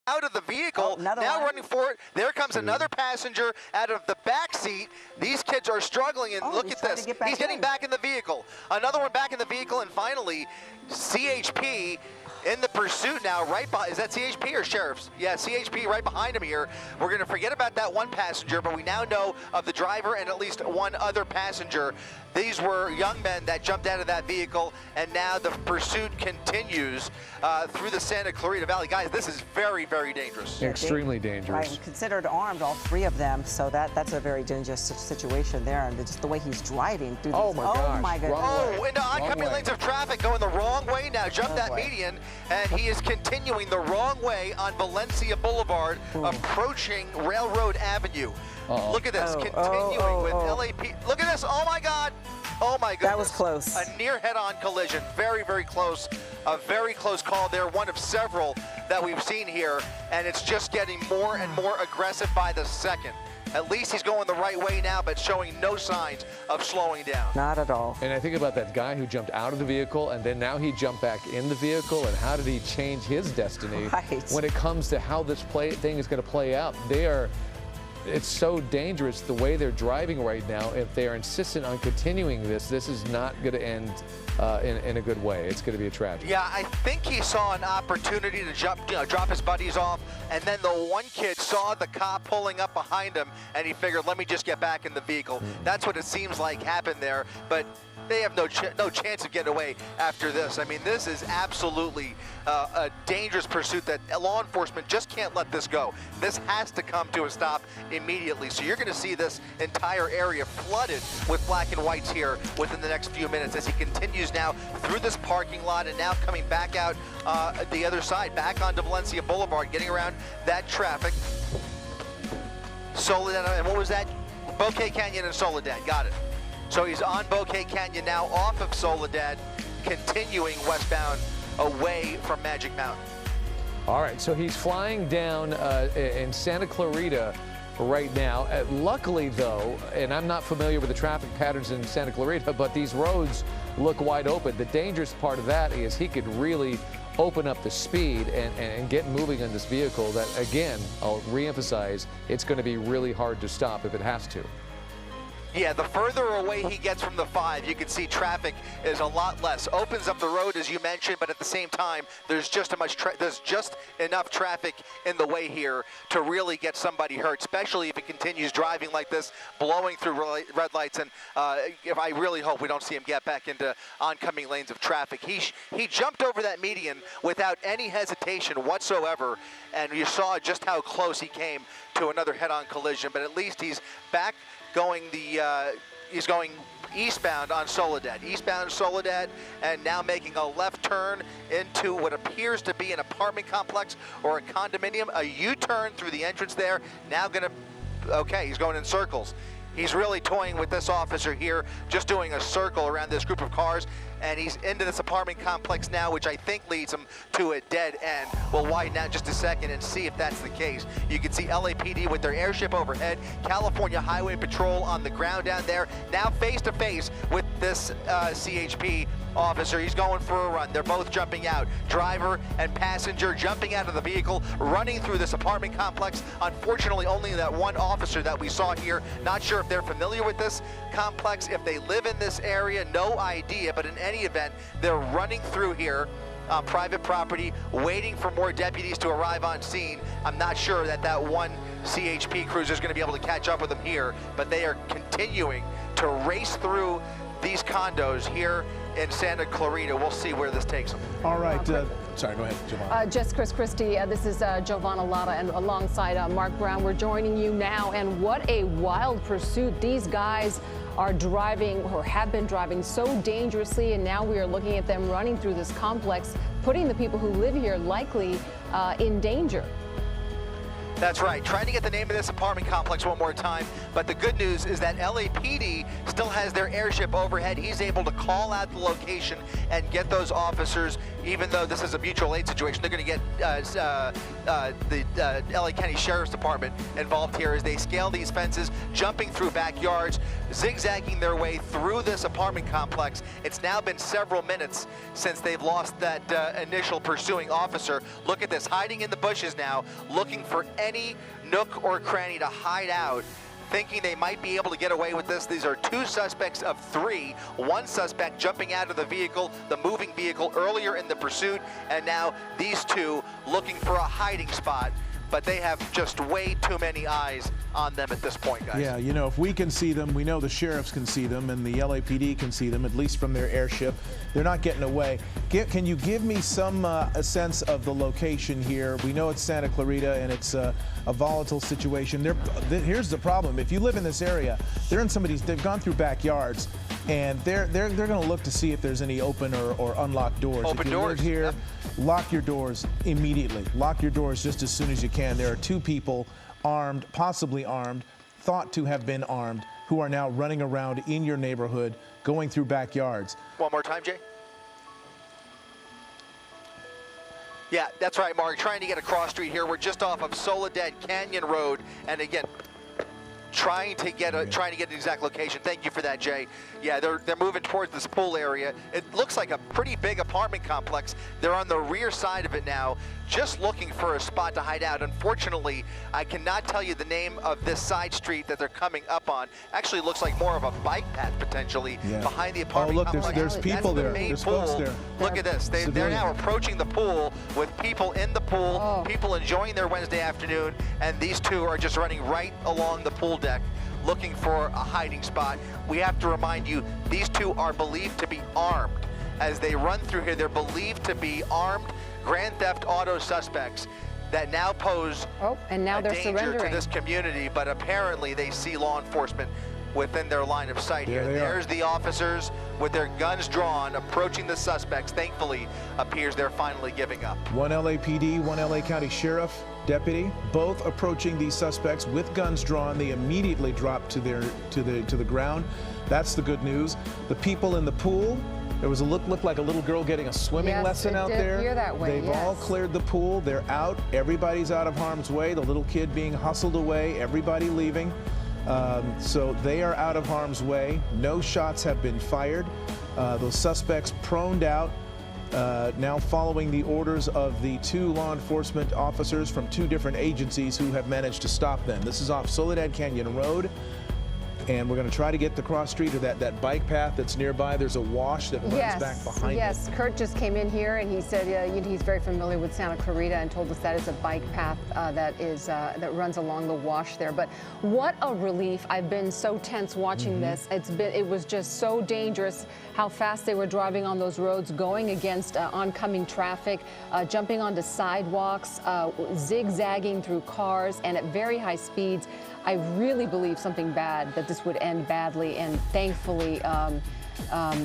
out of the vehicle, now running for it. There comes another passenger out of the back seat. These kids are struggling, and look at this. He's getting back in the vehicle. Another one back in the vehicle, and finally, CHP in the pursuit now, right by, is that CHP or Sheriff's? Yeah, CHP right behind him here. We're gonna forget about that one passenger, but we now know of the driver and at least one other passenger. These were young men that jumped out of that vehicle, and now the pursuit continues through the Santa Clarita Valley. Guys, this is very, very dangerous. Extremely dangerous. Right, and considered armed, all three of them, so that's a very dangerous situation there, and just the way he's driving through these. Oh my goodness. Oh, into oncoming lanes of traffic going the wrong way now. Jumped that median, and he is continuing the wrong way on Valencia Boulevard, approaching Railroad Avenue. Look at this, continuing with LAP. Look at this, oh my God. Oh my goodness. That was close. A near head-on collision, very, very close. A very close call there, one of several that we've seen here, and it's just getting more and more aggressive by the second. At least he's going the right way now, but showing no signs of slowing down. Not at all. And I think about that guy who jumped out of the vehicle, and then now he jumped back in the vehicle, and how did he change his destiny when it comes to how this thing is going to play out? It's so dangerous the way they're driving right now. If they are insistent on continuing this is not going to end in a good way. It's going to be a tragedy. Yeah, I think he saw an opportunity to drop his buddies off, and then the one kid saw the cop pulling up behind him, and he figured, let me just get back in the vehicle. That's what it seems like happened there, but they have no chance of getting away after this. I mean, this is absolutely a dangerous pursuit that law enforcement just can't let this go. This has to come to a stop immediately. So you're going to see this entire area flooded with black and whites here within the next few minutes as he continues now through this parking lot and now coming back out the other side, back onto Valencia Boulevard, getting around that traffic. Soledad, and what was that? Bouquet Canyon and Soledad, got it. So he's on Bouquet Canyon now, off of Soledad, continuing westbound away from Magic Mountain. All right, so he's flying down in Santa Clarita right now. Luckily, though, and I'm not familiar with the traffic patterns in Santa Clarita, but these roads look wide open. The dangerous part of that is he could really open up the speed and get moving on this vehicle that, again, I'll reemphasize, it's going to be really hard to stop if it has to. Yeah, the further away he gets from the 5, you can see traffic is a lot less. Opens up the road, as you mentioned, but at the same time, there's just enough traffic in the way here to really get somebody hurt, especially if it continues driving like this, blowing through red lights. And if I really hope we don't see him get back into oncoming lanes of traffic. He jumped over that median without any hesitation whatsoever, and you saw just how close he came to another head-on collision. But at least he's back going he's going eastbound on Soledad, and now making a left turn into what appears to be an apartment complex or a condominium, a U-turn through the entrance there. Now he's going in circles. He's really toying with this officer here, just doing a circle around this group of cars, and he's into this apartment complex now, which I think leads him to a dead end. We'll widen out just a second and see if that's the case. You can see LAPD with their airship overhead, California Highway Patrol on the ground down there, now face to face with this CHP officer. He's going for a run. They're both jumping out. Driver and passenger jumping out of the vehicle, running through this apartment complex. Unfortunately, only that one officer that we saw here. Not sure if they're familiar with this complex, if they live in this area, no idea, but in any event, they're running through here on private property, waiting for more deputies to arrive on scene. I'm not sure that one CHP cruiser is going to be able to catch up with them here, but they are continuing to race through these condos here in Santa Clarita. We'll see where this takes them. All right. Sorry, go ahead, Giovanna. Just Chris Christie, this is Giovanna Latta, and alongside Mark Brown, we're joining you now. And what a wild pursuit. These guys are driving, or have been driving, so dangerously, and now we are looking at them running through this complex, putting the people who live here likely in danger. That's right. Trying to get the name of this apartment complex one more time, but the good news is that LAPD still has their airship overhead. He's able to call out the location and get those officers even though this is a mutual aid situation, they're going to get the LA County Sheriff's Department involved here as they scale these fences, jumping through backyards, zigzagging their way through this apartment complex. It's now been several minutes since they've lost that initial pursuing officer. Look at this, hiding in the bushes now, looking for any nook or cranny to hide out, thinking they might be able to get away with this. These are 2 suspects of 3. 1 suspect jumping out of the vehicle, the moving vehicle, earlier in the pursuit, and now these 2 looking for a hiding spot. But they have just way too many eyes on them at this point, guys. Yeah, you know, if we can see them, we know the sheriffs can see them, and the LAPD can see them, at least from their airship. They're not getting away. Can you give me some a sense of the location here? We know it's Santa Clarita, and it's a volatile situation. Here's the problem. If you live in this area, they've gone through backyards, and they're going to look to see if there's any open or unlocked doors. Open if you doors. live here, Yep. Lock your doors immediately. Lock your doors just as soon as you can. There are 2 people armed, possibly armed, thought to have been armed, who are now running around in your neighborhood, going through backyards. One more time, Jay. Yeah, that's right, Mark. Trying to get across street here. We're just off of Soledad Canyon Road, and again, trying to get an exact location. Thank you for that, Jay. Yeah, they're moving towards this pool area. It looks like a pretty big apartment complex. They're on the rear side of it now, just looking for a spot to hide out. Unfortunately, I cannot tell you the name of this side street that they're coming up on. Actually, looks like more of a bike path potentially behind the apartment complex. Oh, look, there's people there. There's folks there. Look at this. They're now approaching the pool with people in the pool, people enjoying their Wednesday afternoon, and these 2 are just running right along the pool deck looking for a hiding spot. We have to remind you, these 2 are believed to be armed. As they run through here, they're believed to be armed Grand Theft Auto suspects that now pose and now they're danger surrendering to this community, but apparently they see law enforcement within their line of sight here. There's the officers with their guns drawn, approaching the suspects. Thankfully, appears they're finally giving up. 1 LAPD, 1 LA County Sheriff deputy, both approaching these suspects with guns drawn. They immediately drop to the ground. That's the good news. The people in the pool, there was looked like a little girl getting a swimming lesson out there. Appear that way, They've all cleared the pool. They're out. Everybody's out of harm's way. The little kid being hustled away. Everybody leaving. So they are out of harm's way. No shots have been fired. Those suspects proned out, now following the orders of the 2 law enforcement officers from 2 different agencies who have managed to stop them. This is off Soledad Canyon Road. And we're going to try to get the cross street or that bike path that's nearby. There's a wash that runs back behind it. Yes, Kurt just came in here and he said he's very familiar with Santa Clarita and told us that is a bike path that runs along the wash there. But what a relief. I've been so tense watching this. It was just so dangerous how fast they were driving on those roads, going against oncoming traffic, jumping onto sidewalks, zigzagging through cars, and at very high speeds. I really believe something bad, that this would end badly, and thankfully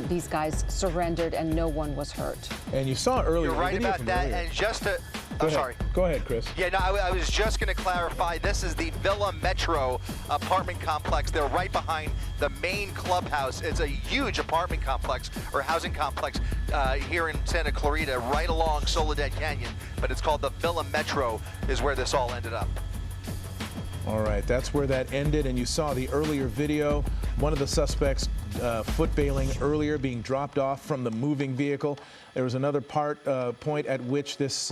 these guys surrendered and no one was hurt. And you saw earlier. You're right about that, and just to... I'm sorry. Go ahead, Chris. Yeah, no, I was just going to clarify. This is the Villa Metro apartment complex. They're right behind the main clubhouse. It's a huge apartment complex or housing complex here in Santa Clarita, right along Soledad Canyon. But it's called the Villa Metro, is where this all ended up. All right, that's where that ended, and you saw the earlier video. One of the suspects foot bailing earlier, being dropped off from the moving vehicle. There was another point at which this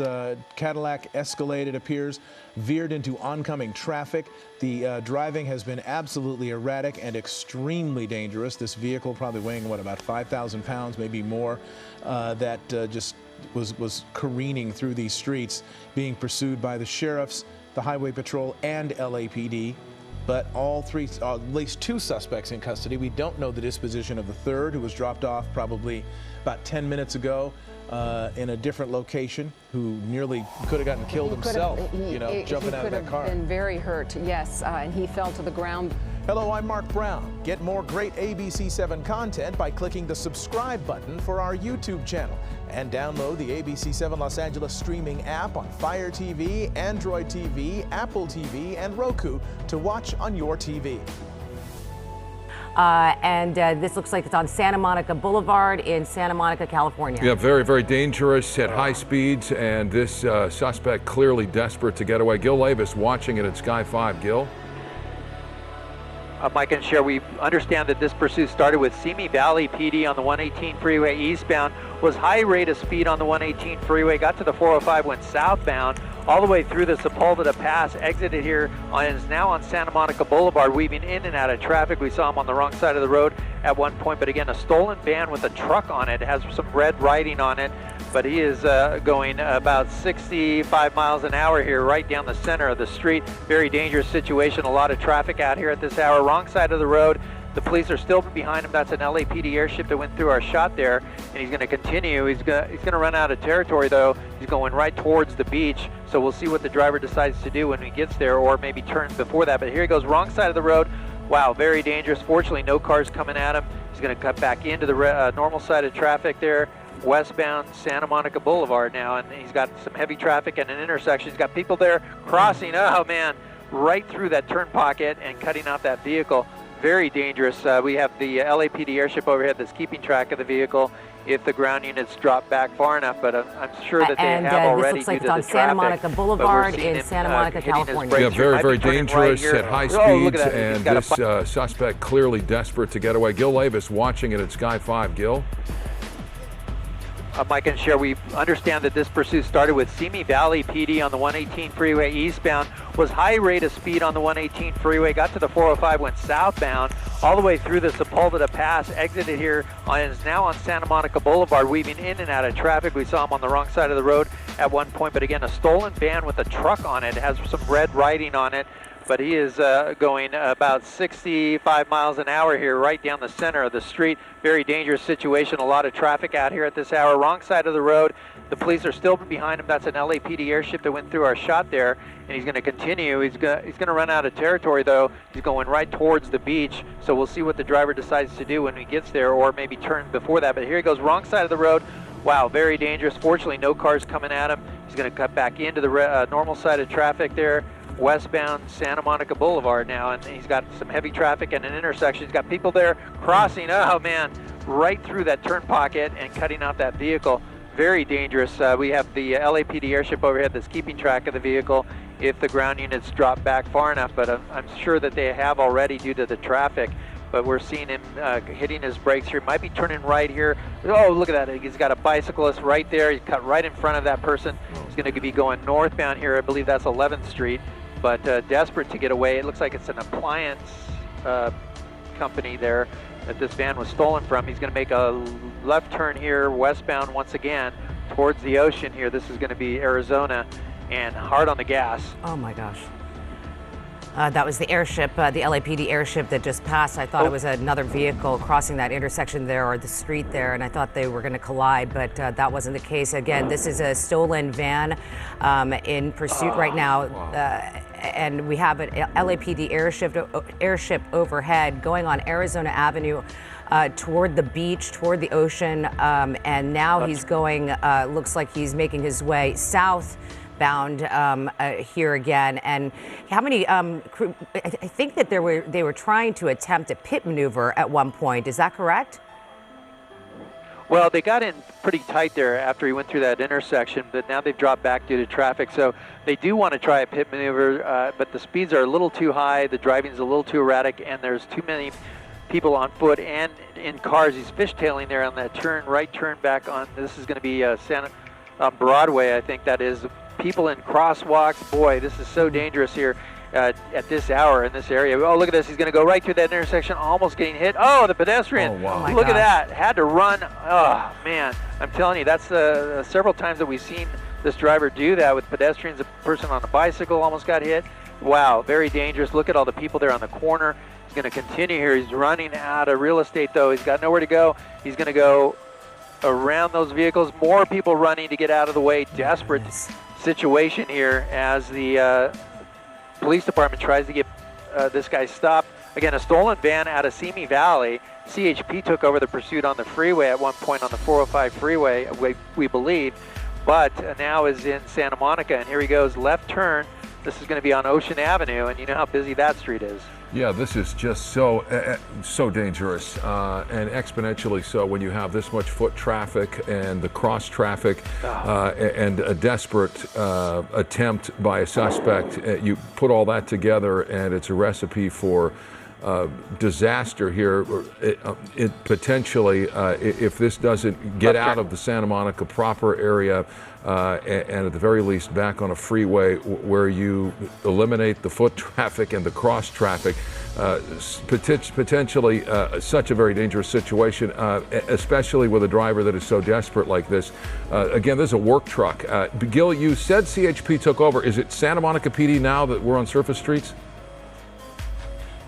Cadillac Escalade, it appears, veered into oncoming traffic. The driving has been absolutely erratic and extremely dangerous. This vehicle, probably weighing, what, about 5,000 pounds, maybe more, that just was careening through these streets, being pursued by the sheriffs, the Highway Patrol, and LAPD. But all 3, at least 2 suspects in custody. We don't know the disposition of the 3rd, who was dropped off probably about 10 minutes ago in a different location, who nearly could have gotten killed himself, jumping out of that car. He could have been very hurt, yes, and he fell to the ground. Hello, I'm Mark Brown. Get more great ABC7 content by clicking the subscribe button for our YouTube channel, and download the ABC7 Los Angeles streaming app on Fire TV, Android TV, Apple TV, and Roku to watch on your TV. And this looks like it's on Santa Monica Boulevard in Santa Monica, California. Yeah, very, very dangerous at high speeds, and this suspect clearly desperate to get away. Gil Levis watching it at Sky 5. Gil? Mike and Cher, we understand that this pursuit started with Simi Valley PD on the 118 freeway eastbound, was high rate of speed on the 118 freeway, got to the 405, went southbound, all the way through the Sepulveda Pass, exited here, and is now on Santa Monica Boulevard, weaving in and out of traffic. We saw him on the wrong side of the road at one point, but again, a stolen van with a truck on it, has some red writing on it, but he is going about 65 miles an hour here, right down the center of the street. Very dangerous situation, a lot of traffic out here at this hour. Wrong side of the road. The police are still behind him. That's an LAPD airship that went through our shot there, and he's going to continue. He's going to run out of territory, though. He's going right towards the beach, so we'll see what the driver decides to do when he gets there, or maybe turn before that. But here he goes, wrong side of the road. Wow, very dangerous. Fortunately, no cars coming at him. He's going to cut back into the normal side of traffic there, westbound Santa Monica Boulevard now, and he's got some heavy traffic and an intersection. He's got people there crossing, oh man, right through that turn pocket and cutting out that vehicle. Very dangerous. We have the LAPD airship overhead that's keeping track of the vehicle if the ground units drop back far enough, but I'm sure that they have already this looks like due to it's the on Santa traffic. Monica Boulevard in Santa Monica, California. Yeah, very, very dangerous at high speeds, that. and this suspect clearly desperate to get away. Gil Levis watching it at Sky 5. Gil? Mike and Cher, we understand that this pursuit started with Simi Valley PD on the 118 freeway eastbound, was high rate of speed on the 118 freeway, got to the 405, went southbound, all the way through the Sepulveda Pass, exited here, and is now on Santa Monica Boulevard, weaving in and out of traffic. We saw him on the wrong side of the road at one point, but again, a stolen van with a truck on it, has some red writing on it, but he is going about 65 miles an hour here, right down the center of the street. Very dangerous situation, a lot of traffic out here at this hour. Wrong side of the road. The police are still behind him. That's an LAPD airship that went through our shot there, and he's going to continue. He's going to run out of territory, though. He's going right towards the beach, so we'll see what the driver decides to do when he gets there, or maybe turn before that. But here he goes, wrong side of the road. Wow, very dangerous. Fortunately, no cars coming at him. He's going to cut back into the normal side of traffic there, westbound Santa Monica Boulevard now, and he's got some heavy traffic and an intersection. He's got people there crossing, oh man, right through that turn pocket and cutting out that vehicle. Very dangerous. We have the LAPD airship overhead that's keeping track of the vehicle if the ground units drop back far enough, but I'm sure that they have already due to the traffic. But we're seeing him hitting his brakes here. Might be turning right here. Oh, look at that. He's got a bicyclist right there. He's cut right in front of that person. He's going to be going northbound here. I believe that's 11th Street, but desperate to get away. It looks like it's an appliance company there that this van was stolen from. He's going to make a left turn here, westbound once again, towards the ocean here. This is going to be Arizona, and hard on the gas. Oh my gosh. That was the airship, the LAPD airship that just passed. I thought it was another vehicle crossing that intersection there, or the street there, and I thought they were going to collide, but that wasn't the case. Again, this is a stolen van in pursuit right now, and we have an LAPD airship overhead going on Arizona Avenue toward the beach, toward the ocean, and now he's going, looks like he's making his way south bound here again. And how many I think that they were trying to attempt a pit maneuver at one point. Is that correct? Well, they got in pretty tight there after he went through that intersection, but now they've dropped back due to traffic. So they do want to try a pit maneuver, but the speeds are a little too high, the driving's a little too erratic, and there's too many people on foot and in cars. He's fishtailing there on that right turn back on. This is going to be Broadway, I think that is. People in crosswalks, boy, this is so dangerous here at this hour in this area. Oh, look at this. He's going to go right through that intersection, almost getting hit. Oh, the pedestrian. Oh, wow. Look at that. Had to run. Oh, man. I'm telling you, that's several times that we've seen this driver do that with pedestrians. A person on a bicycle almost got hit. Wow, very dangerous. Look at all the people there on the corner. He's going to continue here. He's running out of real estate, though. He's got nowhere to go. He's going to go around those vehicles. More people running to get out of the way. Desperate situation here as the police department tries to get this guy stopped. Again, a stolen van out of Simi Valley. CHP took over the pursuit on the freeway at one point on the 405 freeway, we believe, but now is in Santa Monica. And here he goes, left turn, This is going to be on Ocean Avenue, and you know how busy that street is. Yeah, this is just so dangerous, and exponentially so when you have this much foot traffic and the cross traffic, and a desperate attempt by a suspect. You put all that together, and it's a recipe for disaster here. It potentially, if this doesn't get out of the Santa Monica proper area, and at the very least back on a freeway where you eliminate the foot traffic and the cross traffic, potentially such a very dangerous situation, especially with a driver that is so desperate like this. Again, this is a work truck. Gil, you said CHP took over. Is it Santa Monica PD now that we're on surface streets?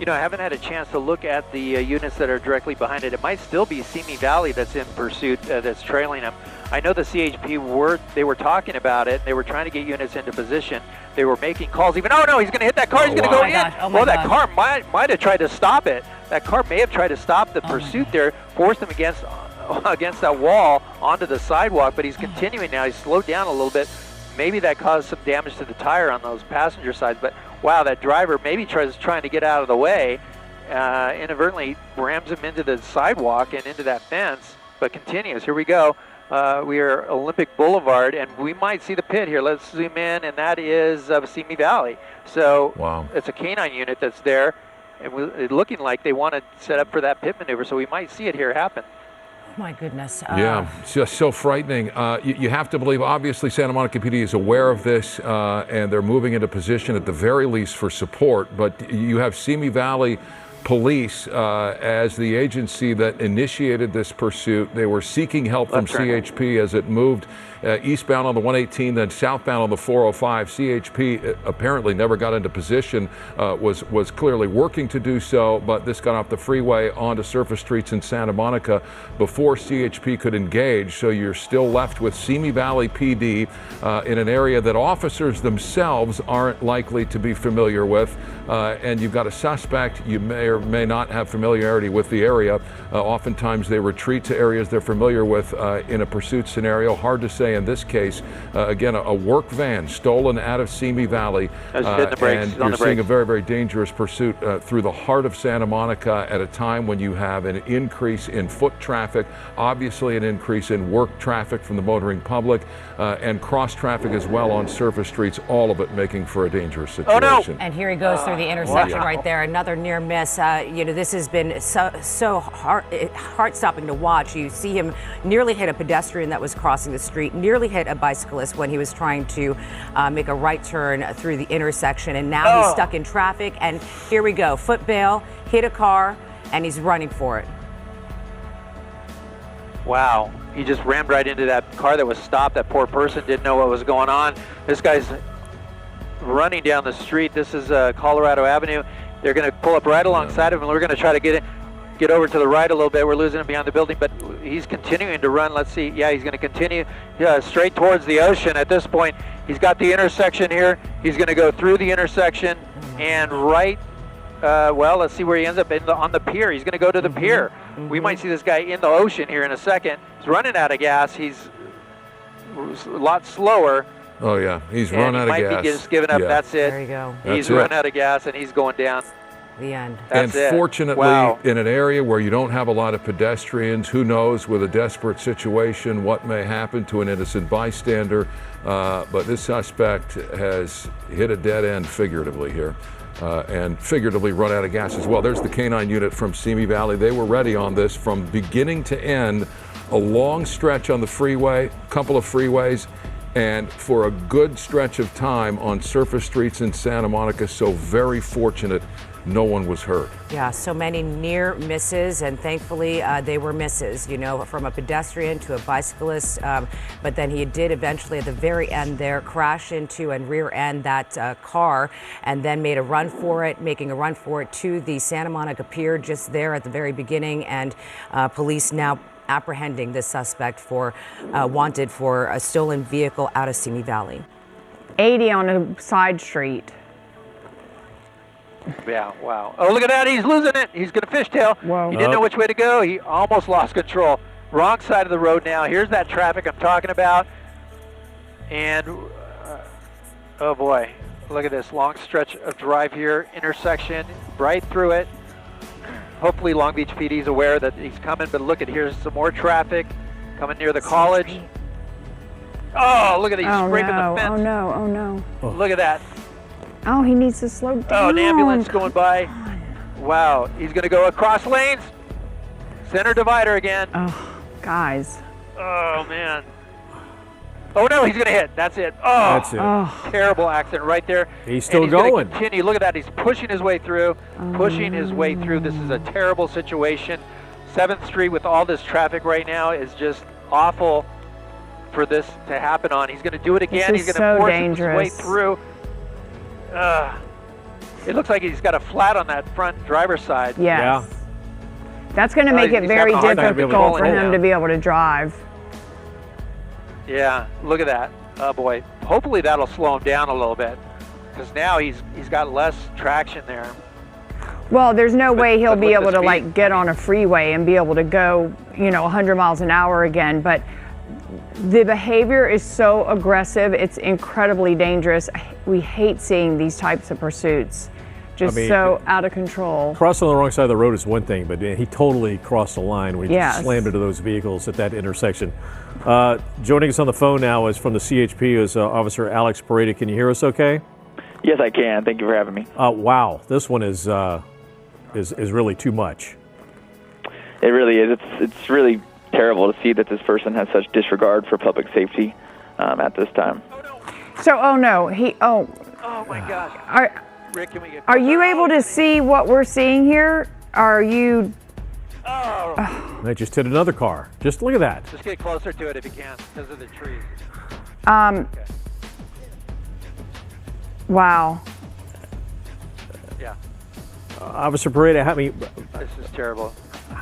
You know, I haven't had a chance to look at the units that are directly behind it. It might still be Simi Valley that's in pursuit, that's trailing them. I know the CHP were talking about it. They were trying to get units into position. They were making calls even. Oh no, he's going to hit that car. He's going to go in. Well, that car might have tried to stop it. That car may have tried to stop the pursuit there, forced him against that wall onto the sidewalk. But he's continuing now. He's slowed down a little bit. Maybe that caused some damage to the tire on those passenger sides. But wow, that driver maybe trying to get out of the way, inadvertently rams him into the sidewalk and into that fence, but continues. Here we go. We are Olympic Boulevard, and we might see the pit here. Let's zoom in, and that is Simi Valley. So wow. It's a canine unit that's there, and it's looking like they want to set up for that pit maneuver, so we might see it here happen. My goodness. Yeah, it's just so frightening. You have to believe, obviously, Santa Monica PD is aware of this, and they're moving into position at the very least for support. But you have Simi Valley Police as the agency that initiated this pursuit. They were seeking help from CHP as it moved eastbound on the 118, then southbound on the 405. CHP apparently never got into position, was clearly working to do so, but this got off the freeway onto surface streets in Santa Monica before CHP could engage. So you're still left with Simi Valley PD in an area that officers themselves aren't likely to be familiar with, and you've got a suspect. You may or may not have familiarity with the area. Oftentimes they retreat to areas they're familiar with in a pursuit scenario. Hard to say in this case. Again, a work van stolen out of Simi Valley, and you're seeing a very, very dangerous pursuit through the heart of Santa Monica at a time when you have an increase in foot traffic, obviously an increase in work traffic from the motoring public, and cross traffic as well on surface streets, all of it making for a dangerous situation. Oh, no. And here he goes through the intersection right there. Another near miss. You know, this has been so heart-stopping to watch. You see him nearly hit a pedestrian that was crossing the street, nearly hit a bicyclist when he was trying to make a right turn through the intersection, and now he's stuck in traffic. And here we go, foot bail, hit a car, and he's running for it. Wow, he just rammed right into that car that was stopped. That poor person didn't know what was going on. This guy's running down the street. This is Colorado Avenue. They're going to pull up right alongside of him. We're going to try to get over to the right a little bit. We're losing him behind the building, but he's continuing to run. Let's see. Yeah, he's going to continue straight towards the ocean. At this point, he's got the intersection here. He's going to go through the intersection and right. Well, let's see where he ends up on the pier. He's going to go to the pier. We might see this guy in the ocean here in a second. He's running out of gas. He's a lot slower. Oh yeah, he's run out of gas. He might be just giving up. Yeah. That's it. There you go. He's run out of gas and he's going down. The end. That's and fortunately, in an area where you don't have a lot of pedestrians, who knows with a desperate situation what may happen to an innocent bystander. But this suspect has hit a dead end figuratively here. And figuratively run out of gas as well. There's the canine unit from Simi Valley. They were ready on this from beginning to end, a long stretch on the freeway, couple of freeways, and for a good stretch of time on surface streets in Santa Monica. So very fortunate no one was hurt. Yeah, so many near misses, and thankfully they were misses, you know, from a pedestrian to a bicyclist. But then he did eventually at the very end there crash into and rear end that car, and then made a run for it, making a run for it to the Santa Monica Pier just there at the very beginning. And police now apprehending the suspect for wanted for a stolen vehicle out of Simi Valley. 80 on a side street. Yeah, wow. Oh, look at that. He's losing it. He's going to fishtail. Whoa. He didn't know which way to go. He almost lost control. Wrong side of the road now. Here's that traffic I'm talking about. And, oh boy. Look at this long stretch of drive here, intersection, right through it. Hopefully Long Beach PD is aware that he's coming, but look at, here's some more traffic coming near the college. Oh, look at that, he's scraping the fence. Oh no, oh no. Look at that. Oh, he needs to slow down. Oh, an ambulance going by. Wow, he's gonna go across lanes. Center divider again. Oh, guys. Oh man. Oh no, he's gonna hit. That's it. Oh, that's it. Terrible accident right there. He's still and he's going. Gonna continue. Look at that. He's pushing his way through. Pushing his way through. This is a terrible situation. 7th Street with all this traffic right now is just awful for this to happen on. He's gonna do it again. This is He's gonna so force dangerous. his way through. It looks like he's got a flat on that front driver's side. Yes. Yeah. That's going to make it he's very having a hard time difficult for controlling him it. to be able to drive. Yeah, look at that. Oh boy. Hopefully that'll slow him down a little bit, because now he's got less traction there. Well, there's no way he'll but be with able the to speed- like get on a freeway and be able to go, 100 miles an hour again. But the behavior is so aggressive. It's incredibly dangerous. We hate seeing these types of pursuits. Just so out of control. Crossing on the wrong side of the road is one thing, but he totally crossed the line when he Yes. slammed into those vehicles at that intersection. Joining us on the phone now is from the CHP is Officer Alex Pareda. Can you hear us okay? Yes, I can. Thank you for having me. Wow, this one is really too much. It really is. It's really terrible to see that this person has such disregard for public safety at this time. So, oh no, Oh my gosh. Rick, can we get Are you able to see what we're seeing here? Are you? They just hit another car. Just look at that. Just get closer to it if you can, because of the trees. Wow. Yeah, Officer Pareda, this is terrible.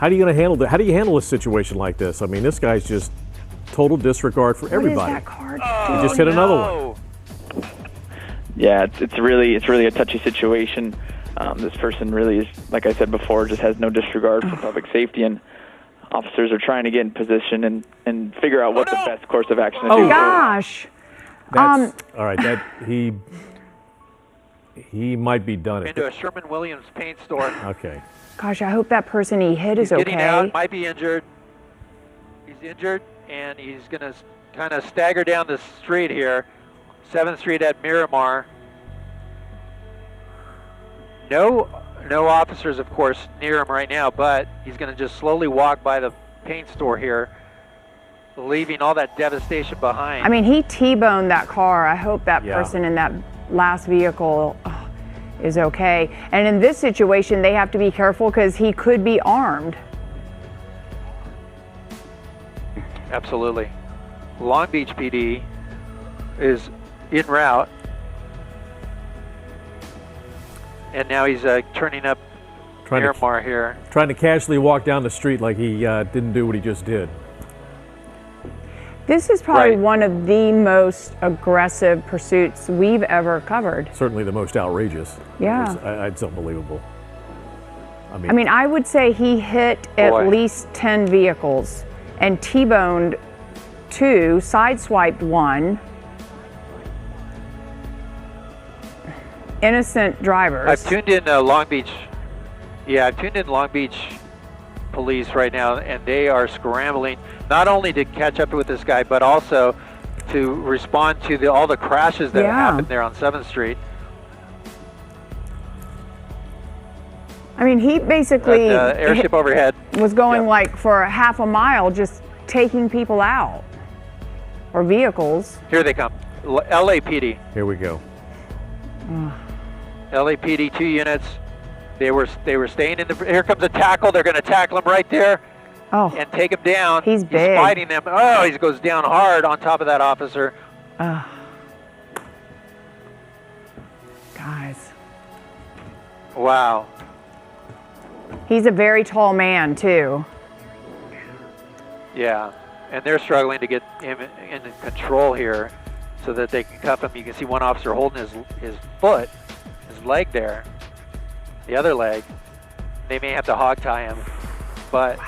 how are you going to handle that? How do you handle a situation like this? I mean, this guy's just total disregard for everybody. What is that car? He just hit another one. Yeah, it's really a touchy situation. This person really is, like I said before, just has no disregard for public safety, and officers are trying to get in position and figure out what the best course of action to do. Gosh. That's, all right, that he might be done. Into a Sherman Williams paint store. Okay. Gosh, I hope that person he hit is Getting okay. out, might be injured. He's injured, and he's going to kind of stagger down the street here. 7th Street at Miramar. No officers, of course, near him right now, but he's going to just slowly walk by the paint store here, leaving all that devastation behind. I mean, he T-boned that car. I hope that person in that last vehicle is okay. And in this situation, they have to be careful because he could be armed. Absolutely. Long Beach PD is en route, and now he's turning up Miramar here. Trying to casually walk down the street like he didn't do what he just did. This is probably one of the most aggressive pursuits we've ever covered. Certainly the most outrageous. Yeah. It's unbelievable. I mean, I would say he hit at least 10 vehicles and T-boned 2, sideswiped 1. Innocent drivers. I've tuned in Long Beach. Yeah, I've tuned in Long Beach police right now, and they are scrambling not only to catch up with this guy, but also to respond to all the crashes that happened there on 7th Street. I mean, he basically airship overhead was going like for half a mile, just taking people out or vehicles. Here they come. LAPD. Here we go. LAPD 2 units. They were staying in the. Here comes a tackle. They're going to tackle him right there. And take him down. He's big. He's fighting them. Oh, he goes down hard on top of that officer. Guys. Wow. He's a very tall man too. Yeah, and they're struggling to get him in control here so that they can cuff him. You can see one officer holding his foot, his leg there, the other leg. They may have to hog tie him, but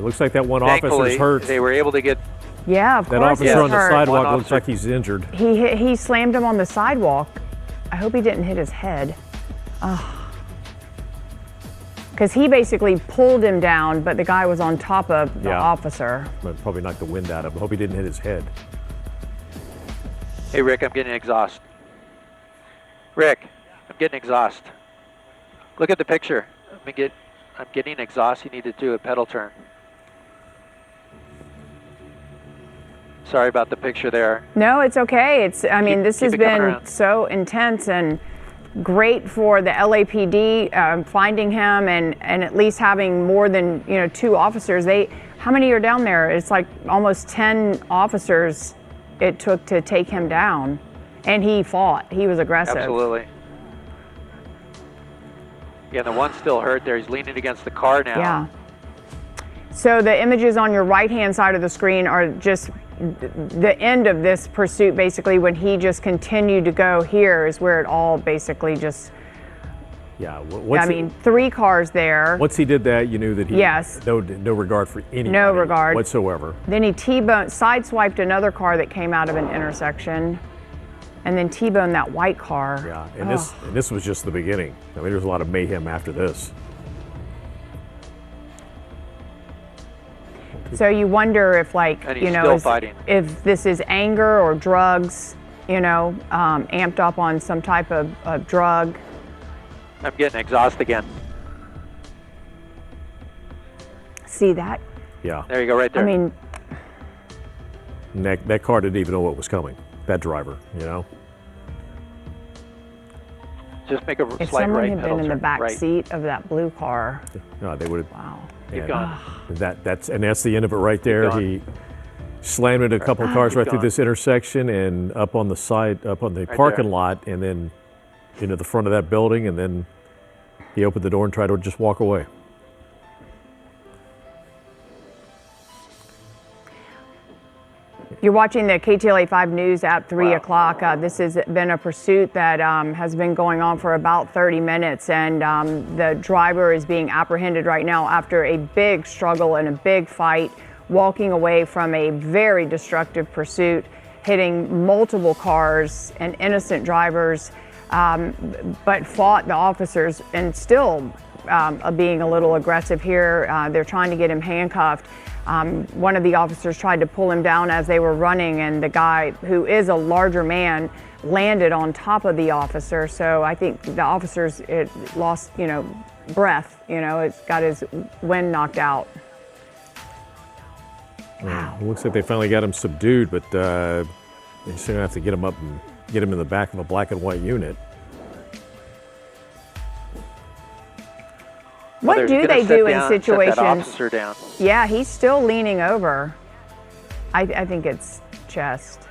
looks like that one thankfully, officer's hurt. they were able to get. Yeah, of that course officer on the hurt. sidewalk looks like he's injured. He slammed him on the sidewalk. I hope he didn't hit his head. Because he basically pulled him down, but the guy was on top of the officer. But probably knocked the wind out of him. I hope he didn't hit his head. Hey, Rick, I'm getting exhaust. Rick, I'm getting exhaust. Look at the picture. I'm getting exhaust. You need to do a pedal turn. Sorry about the picture there. No, it's okay. I mean, this has been around. so intense and great for the LAPD finding him and at least having more than 2 officers. How many are down there? It's like almost 10 officers it took to take him down, and he fought. He was aggressive. Absolutely. Yeah, the one's still hurt there. He's leaning against the car now. Yeah. So the images on your right-hand side of the screen are just the end of this pursuit. Basically, when he just continued to go, here is where it all basically just. Yeah. 3 cars there. Once he did that, you knew that he no regard for anybody. No regard whatsoever. Then he sideswiped another car that came out of an intersection, and then T-boned that white car. Yeah, and this was just the beginning. I mean, there's a lot of mayhem after this. So you wonder if, if this is anger or drugs, amped up on some type of drug. I'm getting exhaust again. See that? Yeah. There you go, right there. I mean, that car didn't even know what was coming. That driver, Just make a if slight someone right had pedal been in the turn, back right. seat of that blue car. No, they would have. Wow. Keep going. That's the end of it right there. going. He slammed into a couple of cars right through going. this intersection and up on the side, up on the parking lot, and then into the front of that building, and then he opened the door and tried to just walk away. You're watching the KTLA 5 News at 3 o'clock. This has been a pursuit that has been going on for about 30 minutes, and the driver is being apprehended right now after a big struggle and a big fight, walking away from a very destructive pursuit, hitting multiple cars and innocent drivers, but fought the officers and still being a little aggressive here. They're trying to get him handcuffed. One of the officers tried to pull him down as they were running, and the guy, who is a larger man, landed on top of the officer. So I think the officers lost, breath. It's got his wind knocked out. Wow. It looks like they finally got him subdued, but they still have to get him up and get him in the back of a black and white unit. What do they do in situations? Set that officer down. Yeah, he's still leaning over. I think it's chest.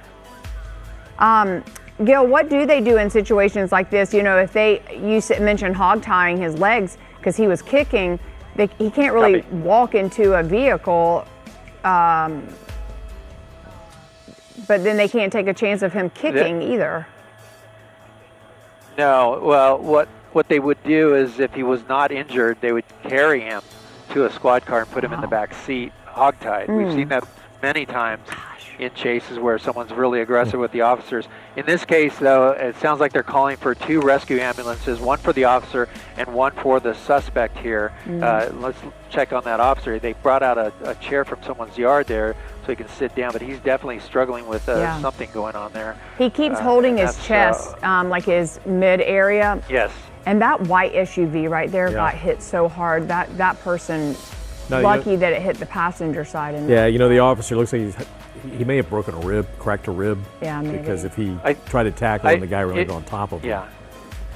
Gil, what do they do in situations like this? You mentioned hog tying his legs because he was kicking. He can't really walk into a vehicle, but then they can't take a chance of him kicking either. No, well, what they would do is, if he was not injured, they would carry him to a squad car and put him in the back seat, hogtied. We've seen that many times in chases where someone's really aggressive with the officers. In this case, though, it sounds like they're calling for 2 rescue ambulances, one for the officer and one for the suspect here. Let's check on that officer. They brought out a chair from someone's yard there so he can sit down, but he's definitely struggling with something going on there. He keeps holding his chest, like his mid area. Yes. And that white SUV right there got hit so hard. That person, lucky that it hit the passenger side. The officer looks like he may have broken a rib, cracked a rib. Yeah, maybe. Because if he tried to tackle him, the guy really on top of him. Yeah.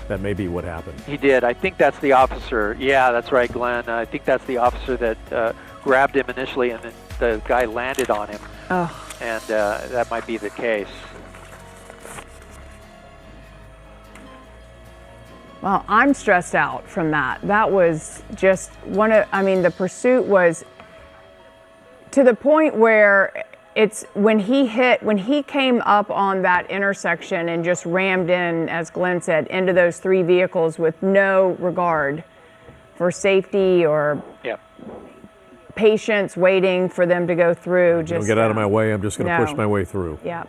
That may be what happened. He did. I think that's the officer. Yeah, that's right, Glenn. I think that's the officer that grabbed him initially, and then the guy landed on him. Oh. And that might be the case. Well, I'm stressed out from that. That was just the pursuit was to the point where when he came up on that intersection and just rammed in, as Glenn said, into those 3 vehicles with no regard for safety or patience waiting for them to go through. Don't get out of my way. I'm just going to push my way through. Yeah.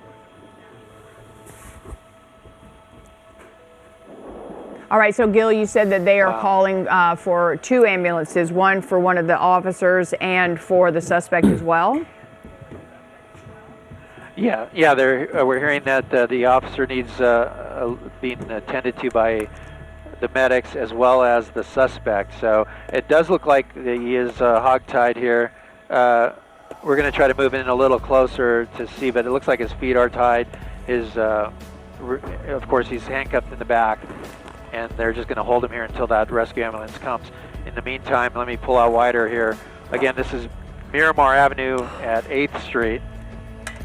All right, so Gil, you said that they are calling for 2 ambulances, one for one of the officers and for the suspect as well? Yeah, we're hearing that the officer needs being attended to by the medics as well as the suspect. So it does look like he is hogtied here. We're going to try to move in a little closer to see, but it looks like his feet are tied. Of course, he's handcuffed in the back, and they're just going to hold him here until that rescue ambulance comes. In the meantime, let me pull out wider here. Again, this is Miramar Avenue at 8th Street,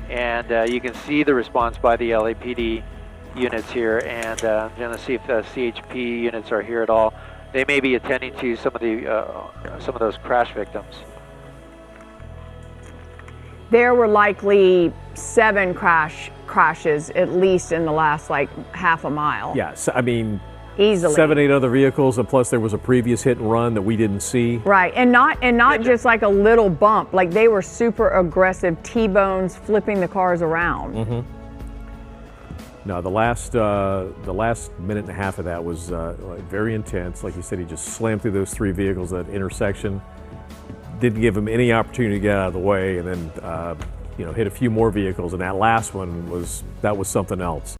and you can see the response by the LAPD units here, and I'm going to see if the CHP units are here at all. They may be attending to some of those crash victims. There were likely 7 crashes at least in the last like half a mile. Yes, I mean, easily 7, 8 other vehicles, and plus there was a previous hit and run that we didn't see. Right, and not just like a little bump. Like they were super aggressive T-bones, flipping the cars around. Mm-hmm. No, the last minute and a half of that was very intense. Like you said, he just slammed through those 3 vehicles at that intersection. Didn't give him any opportunity to get out of the way, and then hit a few more vehicles. And that last one was something else.